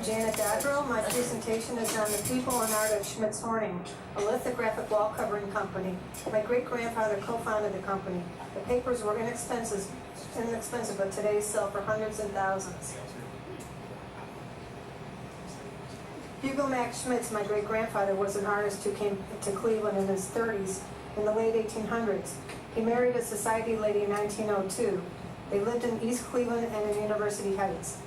Janet Dodrill. My presentation is on the people and art of Schmitz Horning, a lithographic wall covering company. My great-grandfather co-founded the company. The papers were inexpensive, but today sell for hundreds and thousands. Hugo Max Schmitz, my great-grandfather, was an artist who came to Cleveland in his 30s in the late 1800s. He married a society lady in 1902. They lived in East Cleveland and in University Heights.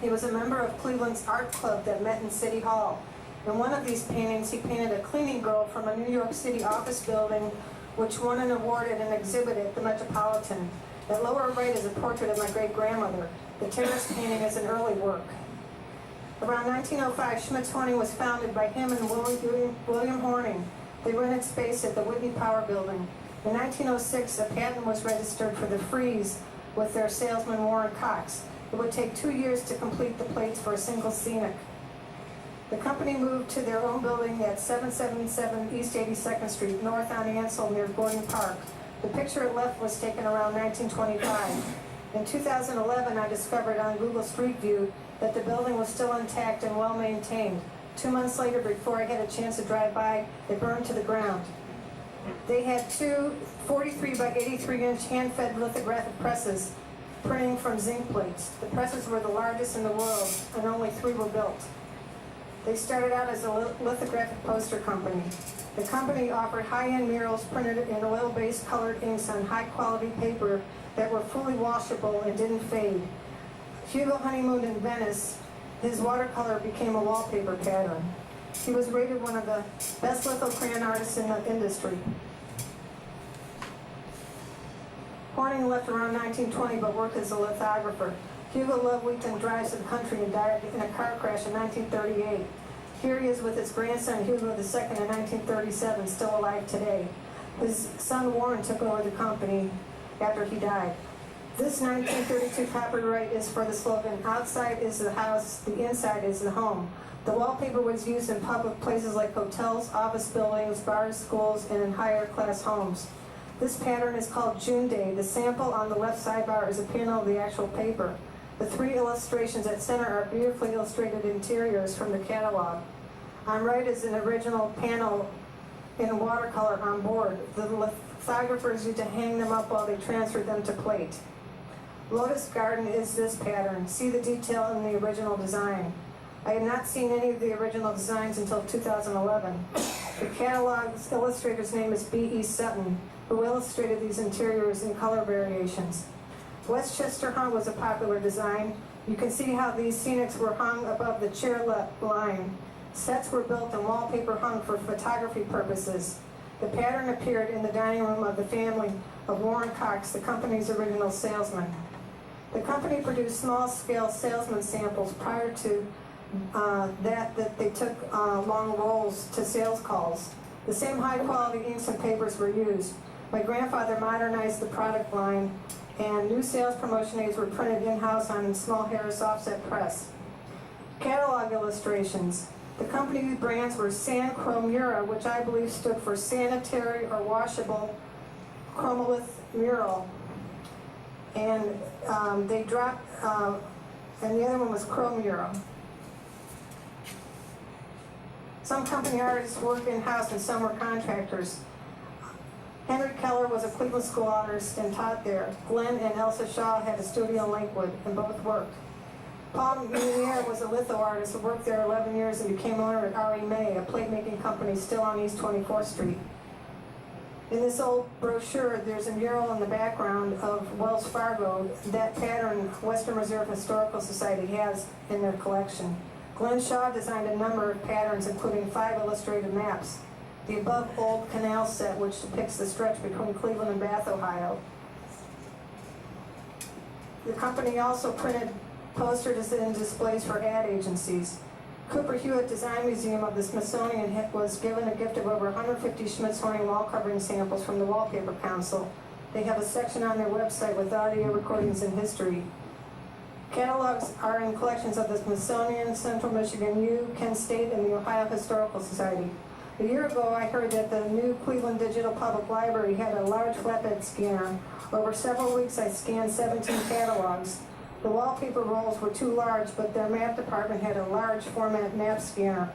He was a member of Cleveland's art club that met in City Hall. In one of these paintings, he painted a cleaning girl from a New York City office building which won an award at an exhibit at the Metropolitan. At lower right is a portrait of my great-grandmother. The terrace painting is an early work. Around 1905, Schmitz Horning was founded by him and William Horning. They rented space at the Whitney Power Building. In 1906, a patent was registered for the frieze with their salesman Warren Cox. It would take 2 years to complete the plates for a single scenic. The company moved to their own building at 777 East 82nd Street, north on Ansel near Gordon Park. The picture at left was taken around 1925. In 2011, I discovered on Google Street View that the building was still intact and well maintained. 2 months later, before I had a chance to drive by, it burned to the ground. They had two 43 by 83 inch hand-fed lithographic presses printing from zinc plates. The presses were the largest in the world, and only 3 were built. They started out as a lithographic poster company. The company offered high-end murals printed in oil-based colored inks on high-quality paper that were fully washable and didn't fade. Hugo honeymooned in Venice. His watercolor became a wallpaper pattern. He was rated one of the best lithocrayon artists in the industry. Horning left around 1920 but worked as a lithographer. Hugo loved weekend drives to the country and died in a car crash in 1938. Here he is with his grandson Hugo II in 1937, still alive today. His son Warren took over the company after he died. This 1932 copyright is for the slogan, "Outside is the house, the inside is the home." The wallpaper was used in public places like hotels, office buildings, bars, schools, and in higher class homes. This pattern is called June Day. The sample on the left sidebar is a panel of the actual paper. The 3 illustrations at center are beautifully illustrated interiors from the catalog. On right is an original panel in watercolor on board. The lithographers used to hang them up while they transferred them to plate. Lotus Garden is this pattern. See the detail in the original design. I had not seen any of the original designs until 2011. The catalog's illustrator's name is B.E. Sutton, who illustrated these interiors in color variations. Westchester hung was a popular design. You can see how these scenics were hung above the chair line. Sets were built and wallpaper hung for photography purposes. The pattern appeared in the dining room of the family of Warren Cox, the company's original salesman. The company produced small-scale salesman samples prior to that they took long rolls to sales calls. The same high-quality inks and papers were used. My grandfather modernized the product line, and new sales promotion aids were printed in-house on small Harris offset press. Catalog illustrations. The company brands were San Chromura, which I believe stood for sanitary or washable chromolith mural. And they dropped, and the other one was Chromura. Some company artists worked in-house and some were contractors. Henry Keller was a Cleveland School artist and taught there. Glenn and Elsa Shaw had a studio in Lakewood and both worked. Paul Munier was a litho artist who worked there 11 years and became owner at R.E. May, a plate-making company still on East 24th Street. In this old brochure, there's a mural in the background of Wells Fargo. That pattern Western Reserve Historical Society has in their collection. Glenn Shaw designed a number of patterns, including 5 illustrated maps. The above Old Canal set, which depicts the stretch between Cleveland and Bath, Ohio. The company also printed posters and displays for ad agencies. Cooper Hewitt Design Museum of the Smithsonian was given a gift of over 150 Schmitz Horning wall covering samples from the Wallpaper Council. They have a section on their website with audio recordings and history. Catalogs are in collections of the Smithsonian, Central Michigan U, Kent State, and the Ohio Historical Society. A year ago, I heard that the new Cleveland Digital Public Library had a large flatbed scanner. Over several weeks, I scanned 17 catalogs. The wallpaper rolls were too large, but their map department had a large format map scanner.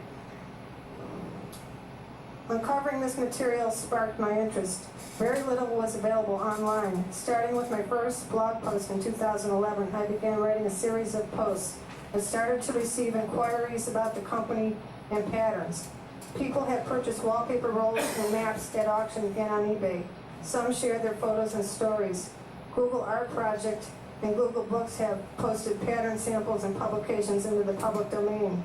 Uncovering this material sparked my interest. Very little was available online. Starting with my first blog post in 2011, I began writing a series of posts. I started to receive inquiries about the company and patterns. People had purchased wallpaper rolls and maps at auction and on eBay. Some shared their photos and stories. Google Art Project and Google Books have posted pattern samples and publications into the public domain.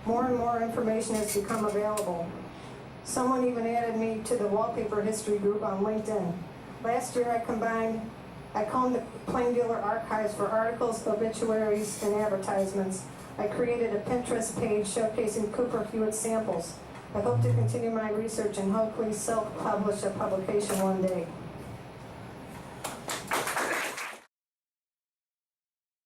More and more information has become available. Someone even added me to the wallpaper history group on LinkedIn. Last year I combed the Plain Dealer archives for articles, obituaries, and advertisements. I created a Pinterest page showcasing Cooper Hewitt samples. I hope to continue my research and hopefully self-publish a publication one day.